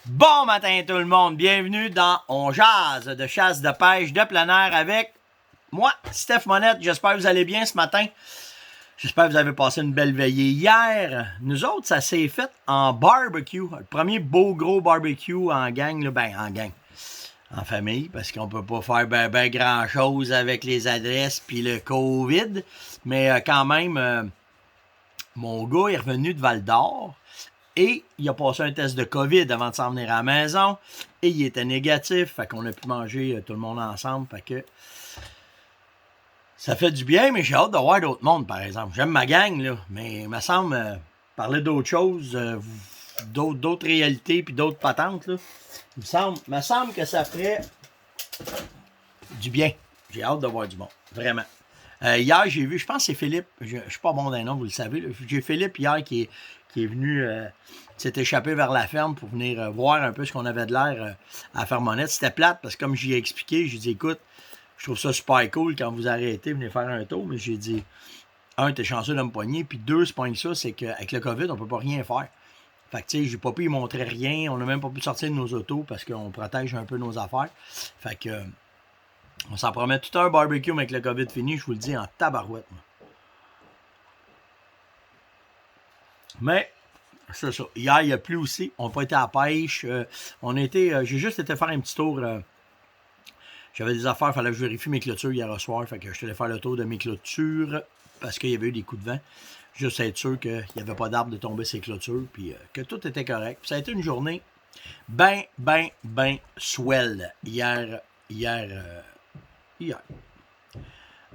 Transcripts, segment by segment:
Bon matin tout le monde, bienvenue dans On Jase de chasse de pêche de plein air avec moi, Steph Monette. J'espère que vous allez bien ce matin. J'espère que vous avez passé une belle veillée hier. Nous autres, ça s'est fait en barbecue. Le premier beau gros barbecue en gang, là, en gang. En famille, parce qu'on peut pas faire ben grand chose avec les adresses puis le COVID. Mais quand même, mon gars est revenu de Val-d'Or. Et il a passé un test de COVID avant de s'en venir à la maison. Et il était négatif. Fait qu'on a pu manger tout le monde ensemble. Fait que ça fait du bien, mais j'ai hâte de voir d'autres mondes, par exemple. J'aime ma gang, là. Mais il me semble parler d'autres choses, d'autres réalités puis d'autres patentes, là. Il me semble que ça ferait du bien. J'ai hâte de voir du monde. Vraiment. Hier, j'ai vu, je pense que c'est Philippe. Je suis pas bon dans les noms, vous le savez. Là. J'ai Philippe hier qui est venu, s'est échappé vers la ferme pour venir voir un peu ce qu'on avait de l'air à Fermonette. C'était plate parce que comme j'y ai expliqué, j'ai dit écoute, je trouve ça super cool quand vous arrêtez, venez faire un tour, mais j'ai dit un, t'es chanceux de me poigner, puis deux, c'est pas que ça, c'est qu'avec le COVID, on peut pas rien faire. Fait que tu sais, j'ai pas pu y montrer rien, on n'a même pas pu sortir de nos autos parce qu'on protège un peu nos affaires. Fait que on s'en promet tout un barbecue avec le COVID fini, je vous le dis en tabarouette. Mais c'est ça. Hier, il a plu aussi. On n'a pas été à la pêche. J'ai juste été faire un petit tour. J'avais des affaires, il fallait que je vérifie mes clôtures hier soir. Fait que je suis allé faire le tour de mes clôtures parce qu'il y avait eu des coups de vent. Juste être sûr qu'il n'y avait pas d'arbre de tomber ces clôtures. Puis que tout était correct. Puis ça a été une journée ben swell hier.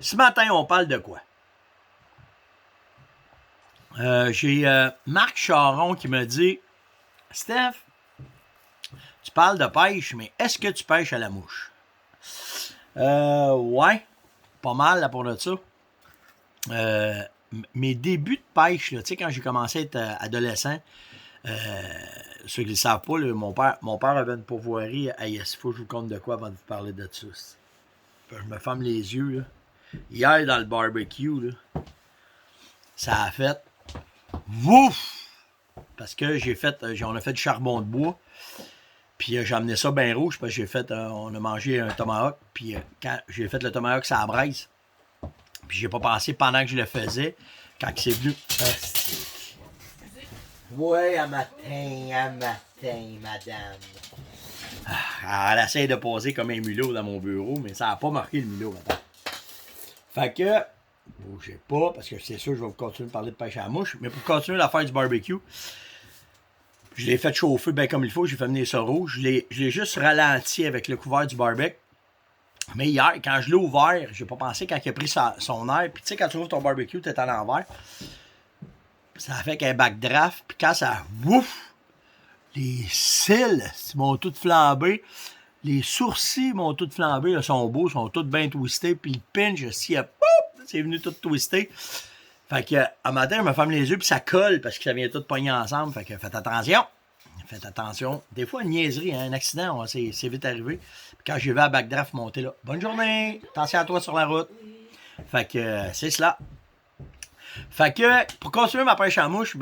Ce matin, on parle de quoi? J'ai Marc Charon qui me dit Steph, tu parles de pêche, mais est-ce que tu pêches à la mouche? Ouais, pas mal là pour ça. Mes débuts de pêche, tu sais, quand j'ai commencé à être adolescent, ceux qui ne le savent pas, là, mon père avait une pourvoirie à Yes. Il faut que je vous compte de quoi avant de vous parler de ça. Je me ferme les yeux. Là. Hier, dans le barbecue, là, ça a fait Wouf! Parce que on a fait du charbon de bois. Puis j'ai amené ça bien rouge parce que on a mangé un tomahawk. Puis quand j'ai fait le tomahawk, ça braise. Puis j'ai pas pensé pendant que je le faisais. Quand c'est venu. Ouais, à matin, madame. Elle essaie de poser comme un mulot dans mon bureau, mais ça n'a pas marqué le mulot, madame. Fait que, bougez pas, parce que c'est sûr que je vais vous continuer de parler de pêche à la mouche, mais pour continuer l'affaire du barbecue, je l'ai fait chauffer bien comme il faut, j'ai fait venir ça rouge, je l'ai juste ralenti avec le couvert du barbecue. Mais hier, quand je l'ai ouvert, j'ai pas pensé quand il a pris son air, puis tu sais, quand tu ouvres ton barbecue, t'es à l'envers, ça a fait qu'un backdraft, puis quand ça, ouf, les cils m'ont toutes flambé. Les sourcils m'ont toutes flambé, ils sont beaux, ils sont tous bien twistés, puis le pinch, c'est venu tout twister. Fait que, à matin, je me ferme les yeux, puis ça colle, parce que ça vient tout pogner ensemble. Fait que, faites attention. Faites attention. Des fois, une niaiserie, hein, un accident, c'est vite arrivé. Puis quand j'ai vu à backdraft monter là, bonne journée, attention à toi sur la route. Fait que, c'est cela. Fait que, pour continuer ma pêche à mouche,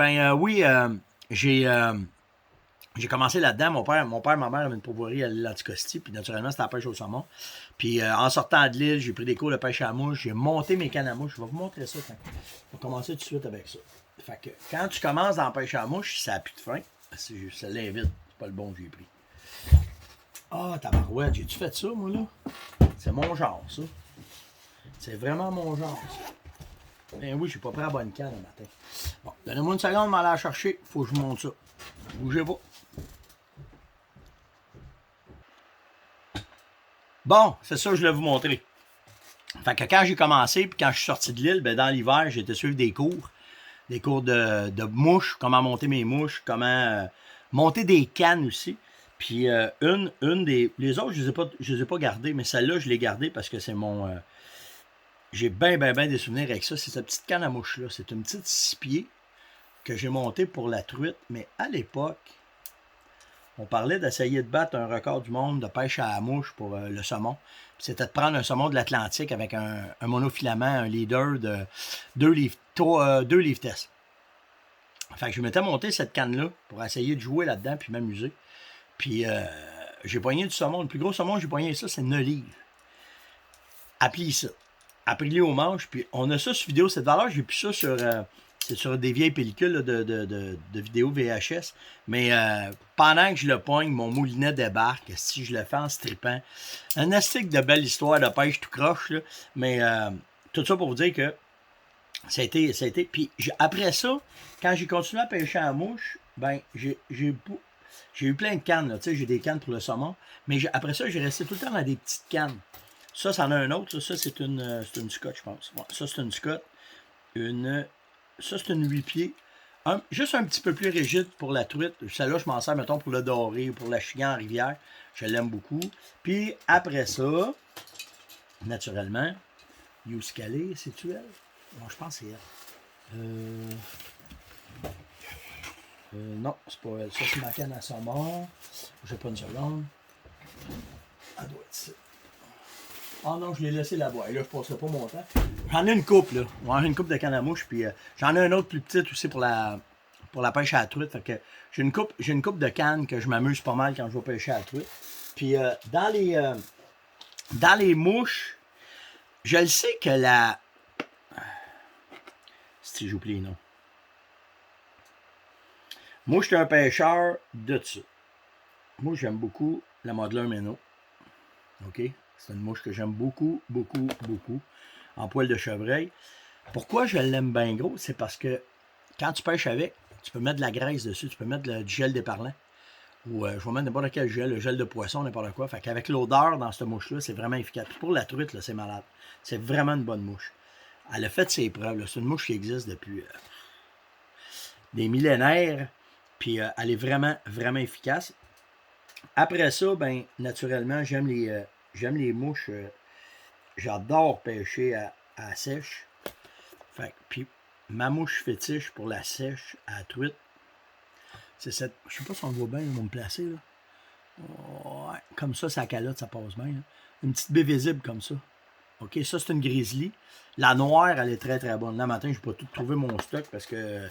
j'ai commencé là-dedans. Mon père, ma mère avaient une pourvoirie à l'île Anticosti, puis naturellement, c'était la pêche au saumon. Puis en sortant de l'île, j'ai pris des cours de pêche à la mouche, j'ai monté mes cannes à mouche. Je vais vous montrer ça. On va commencer tout de suite avec ça. Fait que quand tu commences dans la pêche à la mouche, ça n'a plus de fin. Ça l'invite. C'est pas le bon que j'ai pris. Ah, tabarouette, j'ai-tu fait ça, moi, là? C'est mon genre, ça. C'est vraiment mon genre, ça. Ben oui, je suis pas prêt à la bonne canne le matin. Bon, donnez-moi une seconde, m'aller la chercher. Faut que je monte ça. Bougez pas. Bon, c'est ça que je voulais vous montrer. Fait que quand j'ai commencé, puis quand je suis sorti de l'île, ben dans l'hiver, j'ai été suivre des cours. Des cours de mouches, comment monter mes mouches, comment monter des cannes aussi. Puis une des. Les autres, je les ai pas gardées, mais celle-là, je l'ai gardée parce que c'est mon. J'ai bien des souvenirs avec ça. C'est cette petite canne à mouche-là. C'est une petite 6 pieds que j'ai montée pour la truite. Mais à l'époque, on parlait d'essayer de battre un record du monde de pêche à la mouche pour le saumon. C'était de prendre un saumon de l'Atlantique avec un monofilament, un leader de 2 livres test. Fait que je m'étais monté cette canne-là pour essayer de jouer là-dedans puis m'amuser. Puis j'ai poigné du saumon. Le plus gros saumon, j'ai poigné ça, c'est 9 livres. Appelez ça. Appelez-le au manche. Puis on a ça sur vidéo. Cette valeur, j'ai plus ça sur. C'est sur des vieilles pellicules là, de vidéos VHS. Mais pendant que je le pogne, mon moulinet débarque. Si je le fais en strippant. Un astique de belle histoire de pêche tout croche. Là. Mais tout ça pour vous dire que ça a été. Puis après ça, quand j'ai continué à pêcher à la mouche, ben j'ai eu plein de cannes. Là. J'ai des cannes pour le saumon. Mais après ça, j'ai resté tout le temps dans des petites cannes. Ça, c'en a un autre. Ça, c'est une Scott, je pense. Ouais, ça, c'est une Scott. Ça, c'est une 8 pieds. Juste un petit peu plus rigide pour la truite. Celle-là, je m'en sers, mettons, pour le doré ou pour la chigan en rivière. Je l'aime beaucoup. Puis, après ça, naturellement, Youscalé, c'est-tu elle? Non, je pense que c'est elle. Non, c'est pas elle. Ça, c'est ma canne à saumon. Je sais pas une seconde. Elle doit être ça. Ah non, je l'ai laissé là-bas. Et là, je passerai pas mon temps. J'en ai une coupe, là. J'en ai une coupe de canne à mouche. Puis j'en ai un autre plus petit aussi pour la pêche à la truite. Fait que j'ai une coupe de canne que je m'amuse pas mal quand je vais pêcher à la truite. Puis dans les mouches, je le sais que la... Si j'oublie les noms. Moi, je suis un pêcheur de ça. Moi, j'aime beaucoup la Modeler Minnow. OK? C'est une mouche que j'aime beaucoup, beaucoup, beaucoup. En poil de chevreuil. Pourquoi je l'aime bien gros? C'est parce que quand tu pêches avec, tu peux mettre de la graisse dessus, tu peux mettre du gel déparlant. Ou je vais mettre n'importe quel gel, le gel de poisson, n'importe quoi. Fait qu'avec l'odeur dans cette mouche-là, c'est vraiment efficace. Puis pour la truite, là, c'est malade. C'est vraiment une bonne mouche. Elle a fait ses preuves. Là. C'est une mouche qui existe depuis des millénaires. Puis elle est vraiment, vraiment efficace. Après ça, ben naturellement, j'aime les mouches. J'adore pêcher à la sèche. Fait, puis ma mouche fétiche pour la sèche à la truite, c'est cette. Je sais pas si on le voit bien, ils vont me placer. Là. Ouais, comme ça, sa calotte, ça passe bien. Là. Une petite baie visible comme ça. OK, ça, c'est une grizzly. La noire, elle est très, très bonne. Là, matin, je n'ai pas tout trouvé mon stock parce que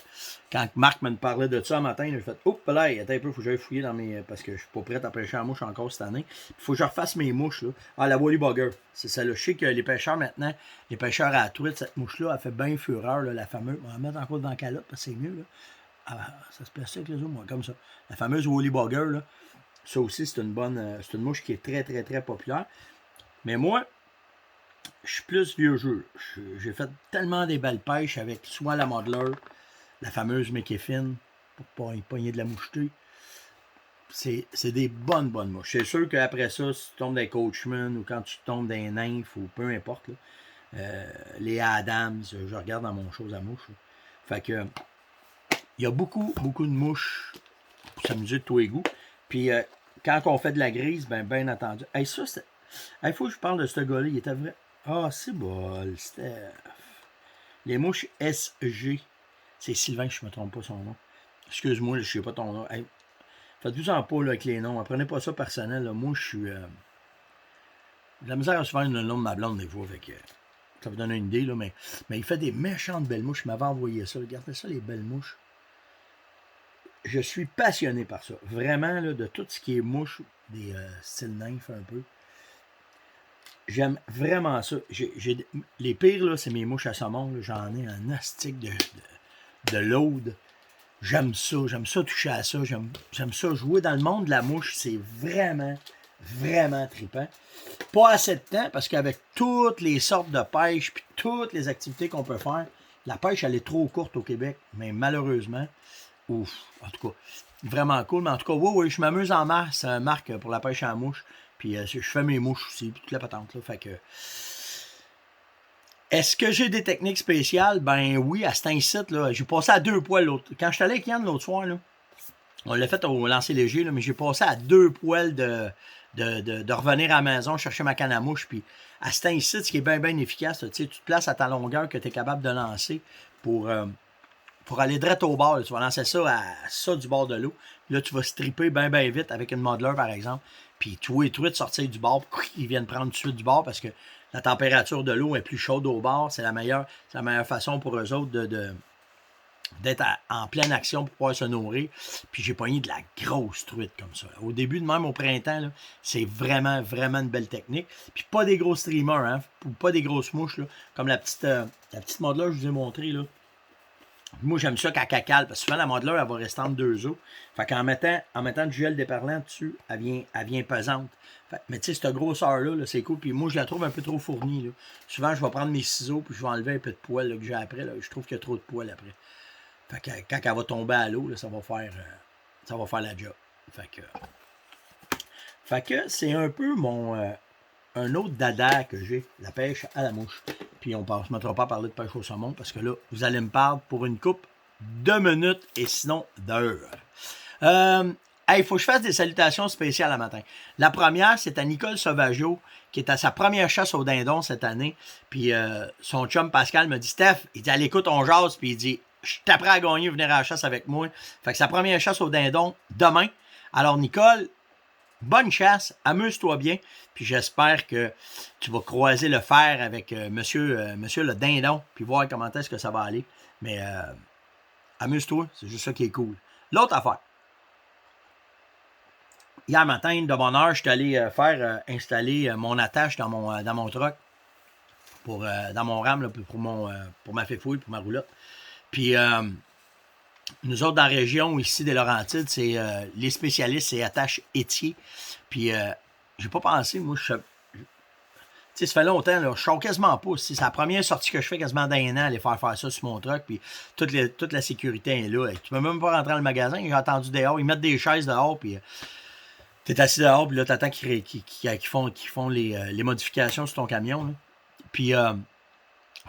quand Marc me parlait de ça matin, j'ai fait « Oups, là, attends un peu, il faut que j'aille fouiller dans mes... » parce que je ne suis pas prêt à pêcher en mouche encore cette année. Il faut que je refasse mes mouches, là. Ah, la Wally Bugger. C'est celle-là. Je sais que les pêcheurs, maintenant, les pêcheurs à la truite, cette mouche-là, elle fait bien fureur, là, la fameuse... On va la mettre encore dans la calotte parce que c'est mieux, là. Ah, ça se place avec les autres, moi, comme ça. La fameuse Wally Bugger, là. Ça aussi, c'est une bonne... c'est une mouche qui est très, très, très populaire. Mais moi... Je suis plus vieux jeu. J'ai fait tellement des belles pêches avec soit la Modeler, la fameuse McKiffin, pour pogner de la moucheté. C'est des bonnes mouches. C'est sûr qu'après ça, si tu tombes dans les Coachman ou quand tu tombes dans les nymphes ou peu importe, là, les Adams, je regarde dans mon chose à mouche. Là. Fait que il y a beaucoup de mouches pour s'amuser de tous les goûts. Puis quand on fait de la grise, bien entendu. Hey, ça, c'est. Il faut que je parle de ce gars-là. Il était vrai. Ah, c'est bon, Steph. Les mouches SG. C'est Sylvain, je ne me trompe pas son nom. Excuse-moi, je ne sais pas ton nom. Hey, faites-vous en pas là, avec les noms. Apprenez pas ça personnel. Là. Moi, je suis. J'ai la misère à se faire le nom de ma blonde des fois. Fait ça vous donne une idée, là. Mais il fait des méchantes belles mouches. Il m'avait envoyé ça. Regardez ça, les belles mouches. Je suis passionné par ça. Vraiment, là, de tout ce qui est mouche, des styles nymphes un peu. J'aime vraiment ça. Les pires, là, c'est mes mouches à saumon. J'en ai un astique de load. J'aime ça toucher à ça. J'aime ça jouer dans le monde de la mouche. C'est vraiment, vraiment trippant. Pas assez de temps, parce qu'avec toutes les sortes de pêche puis toutes les activités qu'on peut faire, la pêche, elle est trop courte au Québec. Mais malheureusement, ouf, en tout cas, vraiment cool. Mais en tout cas, oui, je m'amuse en masse, Marc, pour la pêche à la mouche. Puis je fais mes mouches aussi, puis toute la patente. Là, fait que... Est-ce que j'ai des techniques spéciales? Ben oui, à cet incite, là, j'ai passé à 2 poils l'autre. Quand je suis allé avec Yann l'autre soir, là, on l'a fait au lancer léger, là, mais j'ai passé à 2 poils de revenir à la maison, chercher ma canne à mouche. Puis à cet incite, ce qui est bien efficace, là, tu te places à ta longueur que tu es capable de lancer pour aller direct au bord. Là, tu vas lancer ça à ça du bord de l'eau. Là, tu vas stripper bien vite avec une modeler, par exemple. Puis tous les truites sortir du bord, ils viennent prendre tout de suite du bord parce que la température de l'eau est plus chaude au bord. C'est la meilleure façon pour eux autres d'être en pleine action pour pouvoir se nourrir. Puis j'ai pogné de la grosse truite comme ça. Au début de même, au printemps, c'est vraiment, vraiment une belle technique. Puis pas des gros streamers, hein, ou pas des grosses mouches, là, comme la petite modeleur que je vous ai montré, là. Moi, j'aime ça quand elle cale, parce que souvent, la modeleur, elle va rester entre deux os. Fait qu'en mettant du gel déparlant dessus, elle vient pesante. Fait, mais tu sais, cette grosseur-là, là, c'est cool. Puis moi, je la trouve un peu trop fournie. Là. Souvent, je vais prendre mes ciseaux, puis je vais enlever un peu de poil là, que j'ai après. Là. Je trouve qu'il y a trop de poil après. Fait que quand elle va tomber à l'eau, ça va faire la job. Fait que c'est un peu un autre dada que j'ai, la pêche à la mouche. Puis on ne se mettra pas à parler de pêche au saumon parce que là, vous allez me parler pour une coupe de minutes et sinon d'heures. Il faut que je fasse des salutations spéciales à matin. La première, c'est à Nicole Sauvageau, qui est à sa première chasse au dindon cette année. Puis son chum Pascal me dit, Steph, il dit, à l'écoute, on jase, puis il dit, je suis prêt à gagner, venir à la chasse avec moi. Fait que sa première chasse au dindon, demain. Alors Nicole, bonne chasse, amuse-toi bien, puis j'espère que tu vas croiser le fer avec monsieur le dindon, puis voir comment est-ce que ça va aller. Mais amuse-toi, c'est juste ça qui est cool. L'autre affaire. Hier matin, de bonne heure, je suis allé faire installer mon attache dans mon truck, dans mon RAM, là, pour ma féfouille, pour ma roulotte. Puis nous autres, dans la région ici des Laurentides, c'est les spécialistes, c'est attache Étier. Puis j'ai pas pensé, moi, tu sais, ça fait longtemps, là, je sors quasiment pas. C'est la première sortie que je fais quasiment d'un an, aller faire ça sur mon truck, puis toute la sécurité est là. Tu peux même pas rentrer dans le magasin, j'ai entendu dehors, ils mettent des chaises dehors, puis t'es assis dehors, puis là, t'attends qu'ils font les modifications sur ton camion. Là. Puis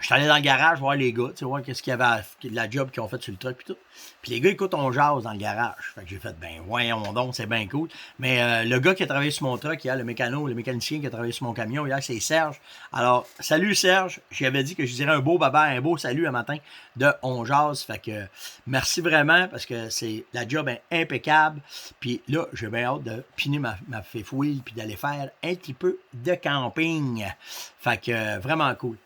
je suis allé dans le garage voir les gars, tu sais, voir qu'est-ce qu'il y avait de la job qu'ils ont fait sur le truck puis tout. Puis les gars, écoute, on jase dans le garage. Fait que j'ai fait, ben voyons donc, c'est bien cool. Mais le gars qui a travaillé sur mon truck hier, le mécanicien qui a travaillé sur mon camion hier, c'est Serge. Alors, salut Serge. J'avais dit que je dirais un beau baba, un beau salut un matin de On jase. Fait que merci vraiment parce que la job est impeccable. Puis là, j'ai bien hâte de piner ma féfouille puis d'aller faire un petit peu de camping. Fait que vraiment cool.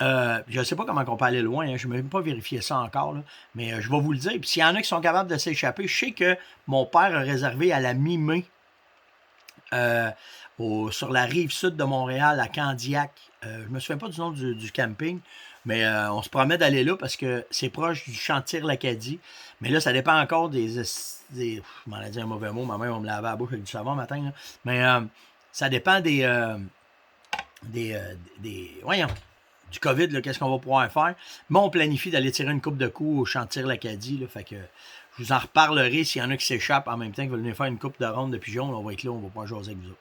Je ne sais pas comment on peut aller loin, hein, je n'ai même pas vérifié ça encore, là, mais je vais vous le dire. Puis s'il y en a qui sont capables de s'échapper, je sais que mon père a réservé à la mi-mai sur la rive sud de Montréal, à Candiac. Je ne me souviens pas du nom du camping, mais on se promet d'aller là parce que c'est proche du Chantier-L'Acadie. Mais là, ça dépend encore je m'en ai dit un mauvais mot, ma mère va me laver la bouche avec du savon matin. Là. Mais ça dépend voyons. Du COVID, là, qu'est-ce qu'on va pouvoir faire. Mais on planifie d'aller tirer une coupe de coups au Chantier-L'Acadie. Là, fait que je vous en reparlerai s'il y en a qui s'échappent en même temps, qui veulent venir faire une coupe de ronde de pigeons. Là, on va être là, on va pouvoir jaser avec vous autres.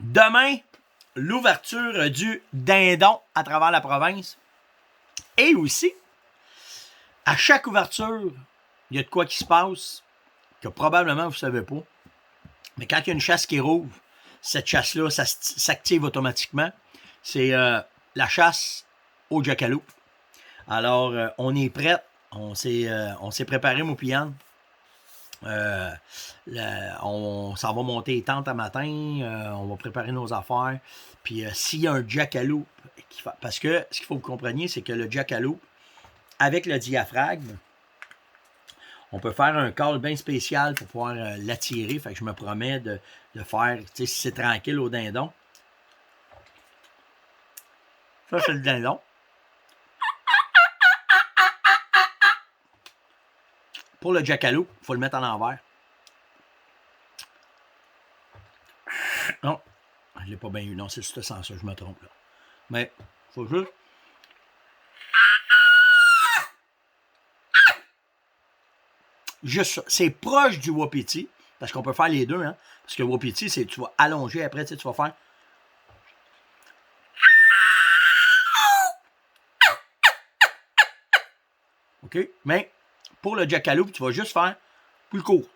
Demain, l'ouverture du dindon à travers la province. Et aussi, à chaque ouverture, il y a de quoi qui se passe que probablement vous ne savez pas. Mais quand il y a une chasse qui rouvre, cette chasse-là, ça s'active automatiquement. C'est la chasse au jackalope. Alors, on est prêt. On s'est préparé, mon pian. On s'en va monter les tentes à matin. On va préparer nos affaires. Puis, s'il y a un jackalope, parce que ce qu'il faut que vous compreniez, c'est que le jackalope, avec le diaphragme, on peut faire un call bien spécial pour pouvoir l'attirer. Fait que je me promets de faire, tu sais, si c'est tranquille au dindon. Ça, c'est le dindon. Pour le jackalope, il faut le mettre en l'envers. Non, je ne l'ai pas bien eu. Non, c'est ce sens-là, je me trompe là. Mais, il faut juste... Juste ça. C'est proche du wapiti, parce qu'on peut faire les deux, hein. Parce que le wapiti, c'est tu vas allonger après, tu vas faire. OK? Mais pour le jackalope, tu vas juste faire plus court.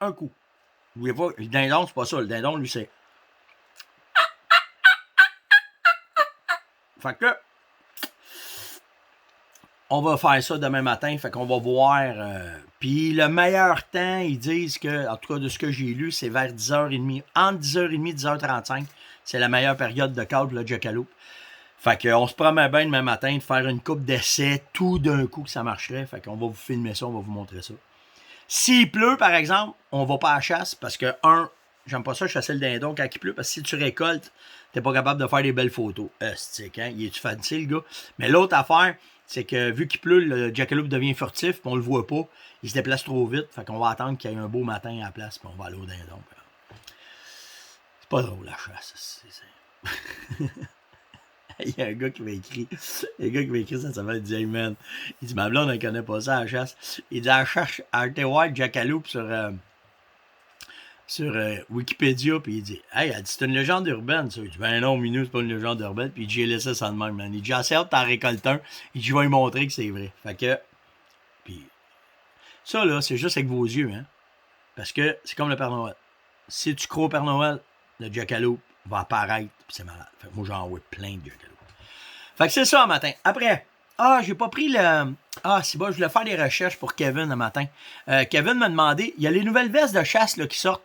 Un coup. Vous voyez pas, le dindon, c'est pas ça. Le dindon, lui, c'est. Fait que. on va faire ça demain matin, fait qu'on va voir. Puis le meilleur temps, ils disent que, en tout cas de ce que j'ai lu, c'est vers 10h30. Entre 10h30 et 10h35, c'est la meilleure période de calme pour le Jackalope. Fait qu'on se promet bien demain matin de faire une coupe d'essais tout d'un coup que ça marcherait. Fait qu'on va vous filmer ça, on va vous montrer ça. S'il pleut, par exemple, on va pas à la chasse parce que, j'aime pas ça chasser le dindon quand il pleut parce que si tu récoltes, t'es pas capable de faire des belles photos. Stick, hein? Il est-tu fancy, le gars? Mais l'autre affaire, c'est que vu qu'il pleut, le Jackalope devient furtif, puis on le voit pas. Il se déplace trop vite. Fait qu'on va attendre qu'il y ait un beau matin à la place, puis on va aller au dindon. C'est pas drôle, la chasse. Il y a un gars qui m'a écrit. Ça s'appelle dit, hey man. Il dit, ma blonde, elle connaît pas ça à la chasse. Il dit, elle cherche à voir Jackalope sur Wikipédia, puis il dit, hey, elle dit, c'est une légende urbaine, ça. Il dit, ben non, Minou, c'est pas une légende urbaine, puis j'ai laissé ça de même, man. Il dit, j'ai assez hâte t'en récolter un. Il dit, je vais lui montrer que c'est vrai. Fait que, puis, ça, là, c'est juste avec vos yeux, hein. Parce que c'est comme le Père Noël. Si tu crois au Père Noël, le Jackalope va apparaître, puis c'est malade. Fait que moi, j'en vois plein de Jackalope. Fait que c'est ça, le matin. Après, j'ai pas pris le... c'est bon, je voulais faire des recherches pour Kevin, le matin. Kevin m'a demandé, il y a les nouvelles vestes de chasse, là, qui sortent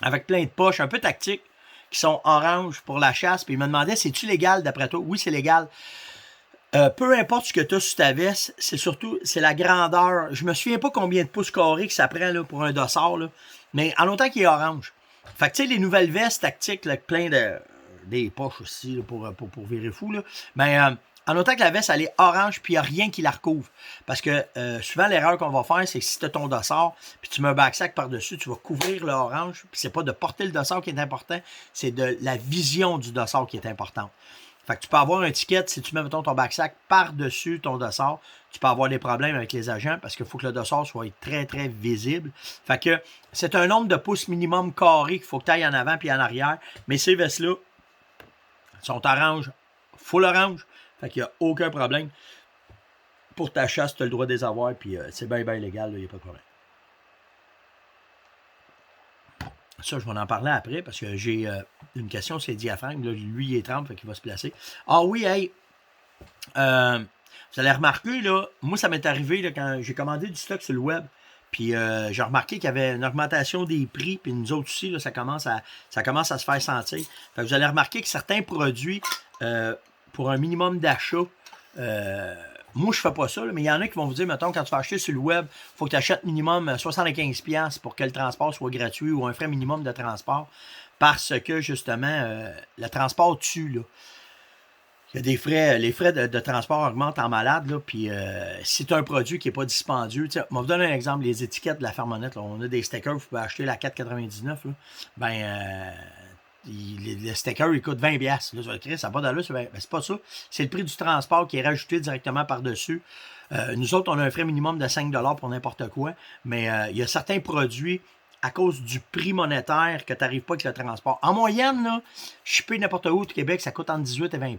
avec plein de poches, un peu tactiques, qui sont orange pour la chasse, puis il m'a demandé, c'est-tu légal d'après toi? Oui, c'est légal. Peu importe ce que tu as sur ta veste, c'est la grandeur. Je me souviens pas combien de pouces carrés que ça prend là, pour un dossard, là, mais en autant qu'il est orange. Fait que tu sais, les nouvelles vestes tactiques, là, plein de... des poches aussi là, pour virer fou, là. Mais en autant que la veste, elle est orange, puis il n'y a rien qui la recouvre. Parce que souvent, l'erreur qu'on va faire, c'est que si tu as ton dossard, puis tu mets un backsack par-dessus, tu vas couvrir le orange, puis c'est pas de porter le dossard qui est important, c'est de la vision du dossard qui est importante. Fait que tu peux avoir un ticket si tu mets, mettons, ton backsack par-dessus ton dossard. Tu peux avoir des problèmes avec les agents parce qu'il faut que le dossard soit très, très visible. Fait que c'est un nombre de pouces minimum carré qu'il faut que tu ailles en avant puis en arrière. Mais ces vestes-là sont orange, full orange. Fait qu'il n'y a aucun problème. Pour ta chasse, tu as le droit de les avoir. Puis c'est bien, bien légal. Il n'y a pas de problème. Ça, je vais en parler après parce que j'ai une question, c'est le diaphragme. Là, lui, il est trempe, fait qu'il va se placer. Ah oui, hey! Vous allez remarquer, là, moi, ça m'est arrivé là, quand j'ai commandé du stock sur le web. Puis j'ai remarqué qu'il y avait une augmentation des prix. Puis nous autres aussi, là, ça commence à se faire sentir. Fait que vous allez remarquer que certains produits, pour un minimum d'achat, moi, je fais pas ça, là, mais il y en a qui vont vous dire, mettons, quand tu vas acheter sur le web, il faut que tu achètes minimum 75$ pour que le transport soit gratuit ou un frais minimum de transport parce que, justement, le transport tue, là. Il y a des frais, les frais de transport augmentent en malade, là, puis si tu as un produit qui n'est pas dispendieux, je vais vous donner un exemple, les étiquettes de la Fermonette, là, on a des stickers, vous pouvez acheter la 4,99, là, le sticker, il coûte 20$. Là, tu vas écrire, ça n'a pas d'allure, c'est pas ça. C'est le prix du transport qui est rajouté directement par-dessus. Nous autres, on a un frais minimum de 5$ pour n'importe quoi, mais il y a certains produits, à cause du prix monétaire, que tu n'arrives pas avec le transport. En moyenne, là, shipper n'importe où au Québec, ça coûte entre 18 et 20$.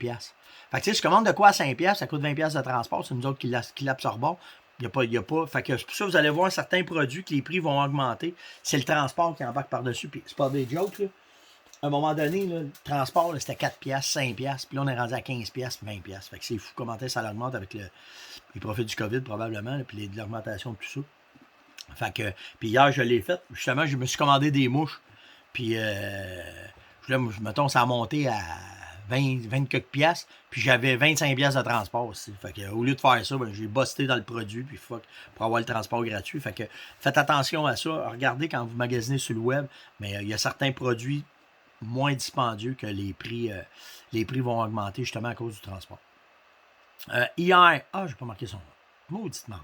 Fait que tu sais, je commande de quoi à 5$, ça coûte 20$ de transport, c'est nous autres qui l'absorbons. Il n'y a pas. Fait que c'est pour ça que vous allez voir certains produits que les prix vont augmenter. C'est le transport qui embarque par-dessus. Puis c'est pas des jokes, là. À un moment donné, là, le transport, là, c'était 4$, 5$, puis là, on est rendu à 15$, 20$. Fait que c'est fou comment ça augmente avec les profits du COVID, probablement, là, puis l'augmentation de tout ça. Fait que, puis hier, je l'ai fait. Justement, je me suis commandé des mouches. Puis, mettons, ça a monté à 20 quelques piastres. Puis j'avais 25$ de transport aussi. Fait que, au lieu de faire ça, j'ai busté dans le produit. Puis pour avoir le transport gratuit. Fait que faites attention à ça. Regardez quand vous magasinez sur le web. Mais il y a certains produits moins dispendieux que les prix vont augmenter justement à cause du transport. Hier, j'ai pas marqué son nom. Mauditement.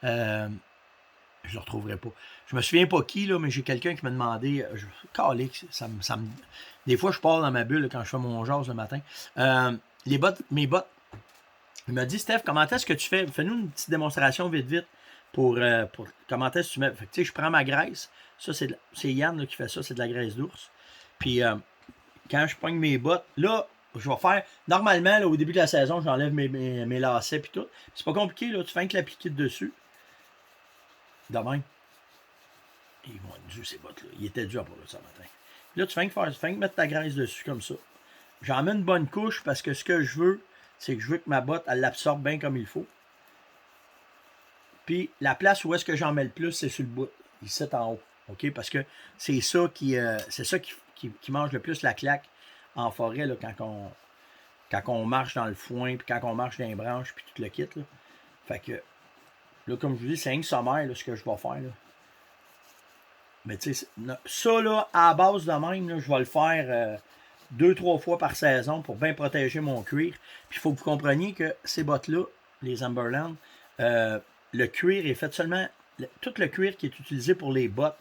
Je le retrouverai pas. Je me souviens pas qui, là, mais j'ai quelqu'un qui m'a demandé. Des fois, je pars dans ma bulle là, quand je fais mon jazz le matin. Mes bottes. Il m'a dit, Steph, comment est-ce que tu fais? Fais-nous une petite démonstration vite pour comment est-ce que tu mets. Fait que, tu sais, je prends ma graisse. Ça, c'est Yann là, qui fait ça, c'est de la graisse d'ours. Puis quand je pogne mes bottes, là, je vais faire. Normalement, là, au début de la saison, j'enlève mes lacets et tout. C'est pas compliqué, là. Tu fais que l'appliquer dessus. De même. Ils vont être durs, ces bottes-là. Il était dur pour le ça matin. Là, tu fais que mettre ta graisse dessus comme ça. J'en mets une bonne couche parce que ce que je veux, c'est que je veux que ma botte, elle l'absorbe bien comme il faut. Puis la place où est-ce que j'en mets le plus, c'est sur le bout, ici en haut. OK? Parce que c'est ça qui mange le plus la claque en forêt là, quand on marche dans le foin, puis quand on marche dans les branches, puis tout le kit. Là. Fait que, là, comme je vous dis, c'est un sommaire, là, ce que je vais faire. Là. Mais tu sais, ça, là, à la base de même, là, je vais le faire 2-3 fois par saison pour bien protéger mon cuir. Puis il faut que vous compreniez que ces bottes-là, les Amberland, le cuir est fait seulement... tout le cuir qui est utilisé pour les bottes,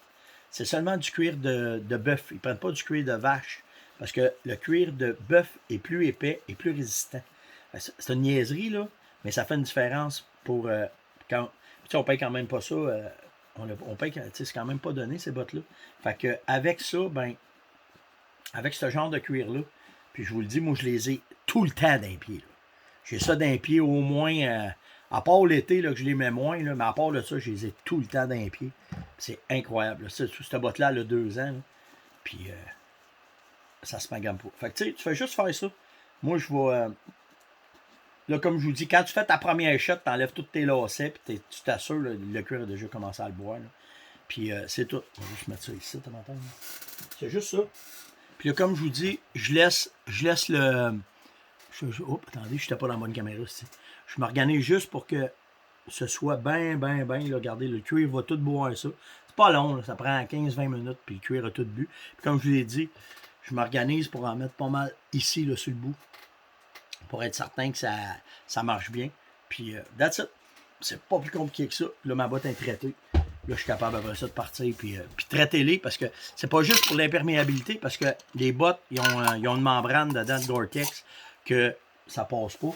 c'est seulement du cuir de bœuf. Ils ne prennent pas du cuir de vache. Parce que le cuir de bœuf est plus épais et plus résistant. C'est une niaiserie, là, mais ça fait une différence pour... quand, on paye quand même pas ça... on paye, c'est quand même pas donné, ces bottes-là. Fait que avec ça, ben, avec ce genre de cuir-là, puis je vous le dis, moi, je les ai tout le temps d'un pied. J'ai ça d'un pied au moins, à part l'été, là, que je les mets moins, là, mais à part de ça, je les ai tout le temps d'un pied. C'est incroyable. Cette botte-là, elle a 2 ans, là, puis ça se magame pas. Fait que tu sais, tu fais juste faire ça. Moi, je vais... là, comme je vous dis, quand tu fais ta première shot, tu enlèves tous tes lacets, puis tu t'assures, le cuir a déjà commencé à le boire. Là. Puis c'est tout. On va juste mettre ça ici, tu m'entends? C'est juste ça. Puis là, comme je vous dis, je laisse le... attendez, je n'étais pas dans la bonne caméra ici. Je m'organise juste pour que ce soit bien, regardez, le cuir va tout boire ça. C'est pas long, là, ça prend 15-20 minutes, puis le cuir a tout bu. Puis comme je vous l'ai dit, je m'organise pour en mettre pas mal ici, là, sur le bout. Pour être certain que ça marche bien. Puis, that's it. C'est pas plus compliqué que ça. Là, ma botte est traitée. Là, je suis capable après ça de partir. Puis traiter-les parce que c'est pas juste pour l'imperméabilité, parce que les bottes, ils ont une membrane dedans de Gore-Tex que ça passe pas,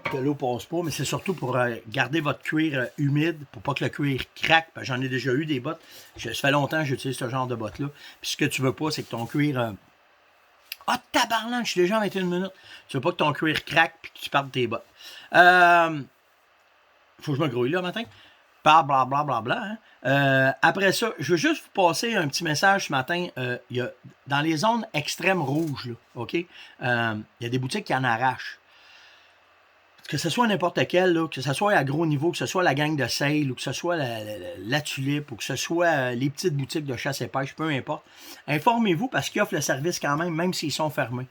que l'eau passe pas, mais c'est surtout pour garder votre cuir humide, pour pas que le cuir craque. J'en ai déjà eu des bottes. Ça fait longtemps que j'utilise ce genre de bottes-là. Puis ce que tu veux pas, c'est que ton cuir... ah, tabarnak, je suis déjà à 21 minutes. Tu veux pas que ton cuir craque et que tu partes tes bottes. Faut que je me grouille là, matin. Blablabla. Après ça, je veux juste vous passer un petit message ce matin. Y a, dans les zones extrêmes rouges, là, OK? Il y a des boutiques qui en arrachent. Que ce soit n'importe quel, là, que ce soit à gros niveau, que ce soit la gang de Sale, ou que ce soit la Tulipe, ou que ce soit les petites boutiques de chasse et pêche, peu importe. Informez-vous parce qu'ils offrent le service quand même s'ils sont fermés.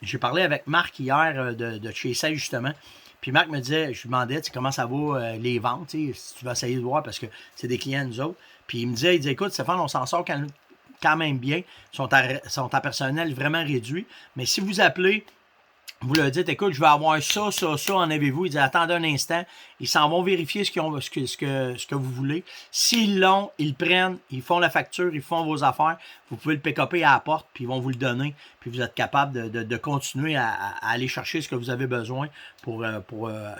J'ai parlé avec Marc hier de chez Sale, justement. Puis Marc me disait, je lui demandais comment ça va les ventes, si tu vas essayer de voir parce que c'est des clients nous autres. Puis il me disait, écoute, Stéphane, on s'en sort quand même bien. Ils sont à personnel vraiment réduit. Mais si vous appelez, vous leur dites, écoute, je vais avoir ça, en avez-vous? Ils disent, attendez un instant. Ils s'en vont vérifier ce que vous voulez. S'ils l'ont, ils le prennent, ils font la facture, ils font vos affaires. Vous pouvez le pick-upper à la porte, puis ils vont vous le donner. Puis vous êtes capable de continuer à aller chercher ce que vous avez besoin pour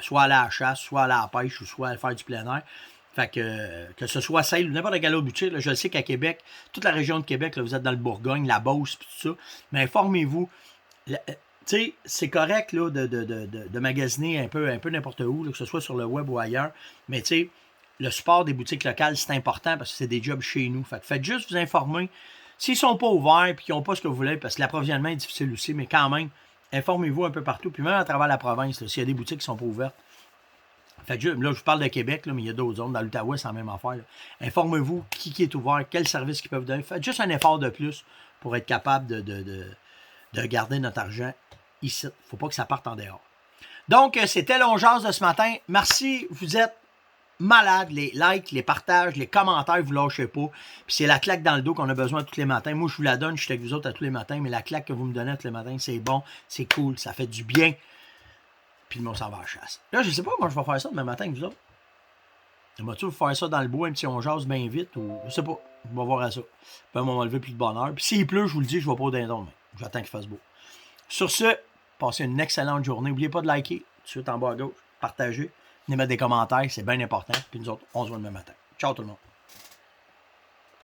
soit aller à la chasse, soit aller à la pêche, ou soit aller faire du plein air. Fait que ce soit Sale ou n'importe quel autre boutique, là, je sais qu'à Québec, toute la région de Québec, là, vous êtes dans le Bourgogne, la Beauce, puis tout ça. Mais informez-vous. Tu sais, c'est correct là, de magasiner un peu n'importe où, là, que ce soit sur le web ou ailleurs, mais tu sais, le support des boutiques locales, c'est important parce que c'est des jobs chez nous. Fait que faites juste vous informer. S'ils ne sont pas ouverts et qu'ils n'ont pas ce que vous voulez, parce que l'approvisionnement est difficile aussi, mais quand même, informez-vous un peu partout. Puis même à travers la province, s'il y a des boutiques qui ne sont pas ouvertes. Fait que là, je vous parle de Québec, là, mais il y a d'autres zones. Dans l'Outaouais, c'est la même affaire. Là. Informez-vous qui est ouvert, quel service ils peuvent donner. Faites juste un effort de plus pour être capable de garder notre argent ici. Il ne faut pas que ça parte en dehors. Donc, c'était l'Onjaz de ce matin. Merci, vous êtes malades. Les likes, les partages, les commentaires, vous ne lâchez pas. Puis c'est la claque dans le dos qu'on a besoin tous les matins. Moi, je vous la donne, je suis avec vous autres à tous les matins, mais la claque que vous me donnez tous les matins, c'est bon, c'est cool, ça fait du bien. Puis le monde s'en va à la chasse. Là, je ne sais pas comment je vais faire ça demain matin avec vous autres. Vas-tu vous faire ça dans le bois, un petit Onjaz bien vite, ou je sais pas. On va voir à ça. Puis on va me lever plus de bonne heure. Puis s'il pleut, je vous le dis, je ne vais pas au dindon, mais j'attends qu'il fasse beau. Sur ce, passez une excellente journée. N'oubliez pas de liker, tout de suite en bas à gauche, partager, venez mettre des commentaires, c'est bien important. Puis nous autres, on se voit demain matin. Ciao tout le monde.